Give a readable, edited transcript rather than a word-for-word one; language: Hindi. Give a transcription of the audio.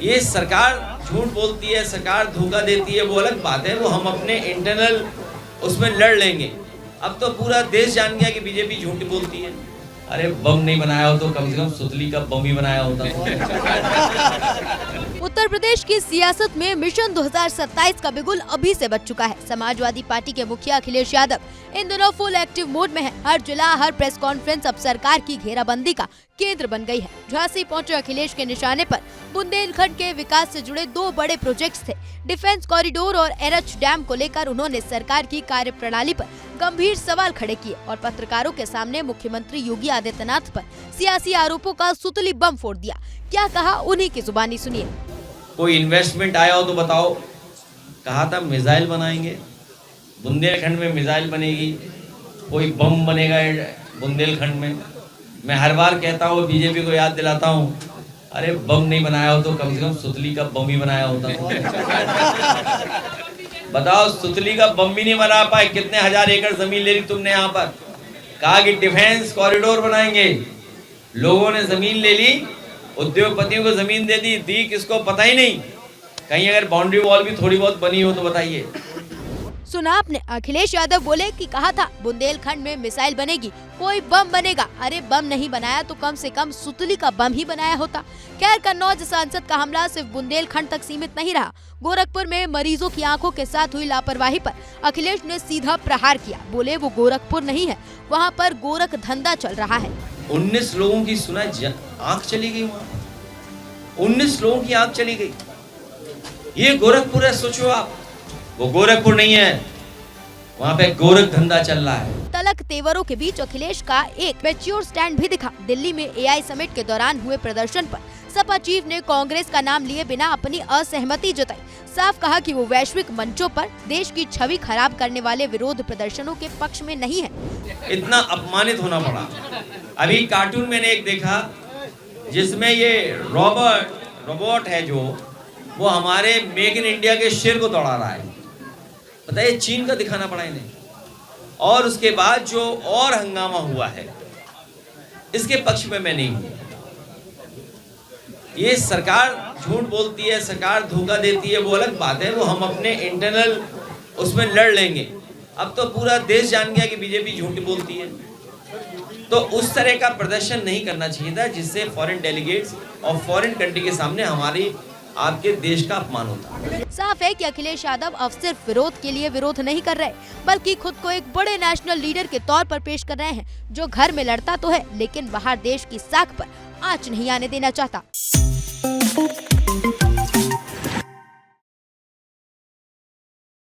ये सरकार झूठ बोलती है, सरकार धोखा देती है, वो अलग बात है, वो हम अपने इंटरनल उसमें लड़ लेंगे। अब तो पूरा देश जान गया कि बीजेपी झूठ बोलती है। अरे बम नहीं बनाया हो तो कम से कम सुतली का बम ही बनाया होता। उत्तर प्रदेश की सियासत में मिशन 2027 का बिगुल अभी से बज चुका है। समाजवादी पार्टी के मुखिया अखिलेश यादव इन दिनों फुल एक्टिव मोड में है। हर जिला, हर प्रेस कॉन्फ्रेंस अब सरकार की घेराबंदी का केंद्र बन गई है। झांसी पहुंचे अखिलेश के निशाने पर बुंदेलखंड के विकास से जुड़े 2 बड़े प्रोजेक्ट्स थे। डिफेंस कॉरिडोर और एनएच डैम को लेकर उन्होंने सरकार की कार्यप्रणाली पर गंभीर सवाल खड़े किए और पत्रकारों के सामने मुख्यमंत्री योगी आदित्यनाथ पर सियासी आरोपों का सुतली बम फोड़ दिया। क्या कहा, उन्हीं की जुबानी सुनिए। कोई इन्वेस्टमेंट आया हो तो बताओ। कहा था मिसाइल बनाएंगे, बुंदेलखंड में मिसाइल बनेगी, कोई बम बनेगा बुंदेलखंड में। मैं हर बार कहता हूँ, बीजेपी को याद दिलाता हूँ, अरे बम नहीं बनाया हो तो कम से कम सुतली का बम ही बनाया होता। बताओ, सुतली का बम भी नहीं बना पाए। कितने हजार एकड़ जमीन ले ली तुमने यहाँ पर। कहा कि डिफेंस कॉरिडोर बनाएंगे, लोगों ने जमीन ले ली, उद्योगपतियों को जमीन दे दी किसको पता ही नहीं। कहीं अगर बाउंड्री वॉल भी थोड़ी बहुत बनी हो तो बताइए। सुना आपने, अखिलेश यादव बोले कि कहा था बुंदेलखंड में मिसाइल बनेगी, कोई बम बनेगा। अरे बम नहीं बनाया तो कम से कम सुतली का बम ही बनाया होता। खैर, कन्नौज सांसद का हमला सिर्फ बुंदेलखंड तक सीमित नहीं रहा। गोरखपुर में मरीजों की आंखों के साथ हुई लापरवाही पर अखिलेश ने सीधा प्रहार किया। बोले वो गोरखपुर नहीं है, वहाँ पर गोरख धंधा चल रहा है। 19 लोगों की सुना आंख चली गई। वहाँ 19 लोगों की आंख चली गई। ये गोरखपुर है, सोचो आप। वो गोरखपुर नहीं है, वहाँ पे गोरख धंधा चल रहा है। तलक तेवरों के बीच अखिलेश का एक मैच्योर स्टैंड भी दिखा। दिल्ली में एआई समिट के दौरान हुए प्रदर्शन पर सपा चीफ ने कांग्रेस का नाम लिए बिना अपनी असहमति जताई। साफ कहा कि वो वैश्विक मंचों पर देश की छवि खराब करने वाले विरोध प्रदर्शनों के पक्ष में नहीं है। इतना अपमानित होना पड़ा। अभी कार्टून मैंने एक देखा जिसमें ये रोबोट है जो वो हमारे मेक इन इंडिया के शेर को दौड़ा रहा है। पता है, चीन का दिखाना पड़ा इन्हें। और उसके बाद जो और हंगामा हुआ है, इसके पक्ष में मैं नहीं हूं। ये सरकार झूठ बोलती है, सरकार धोखा देती है, वो अलग बात है, वो हम अपने इंटरनल उसमें लड़ लेंगे। अब तो पूरा देश जान गया कि बीजेपी झूठ बोलती है। तो उस तरह का प्रदर्शन नहीं करना चाहिए था जिससे फॉरेन डेलीगेट्स और फॉरेन कंट्री के सामने हमारी आपके देश का अपमान होता। साफ है कि अखिलेश यादव अब सिर्फ विरोध के लिए विरोध नहीं कर रहे, बल्कि खुद को एक बड़े नेशनल लीडर के तौर पर पेश कर रहे हैं, जो घर में लड़ता तो है लेकिन बाहर देश की साख पर आंच नहीं आने देना चाहता।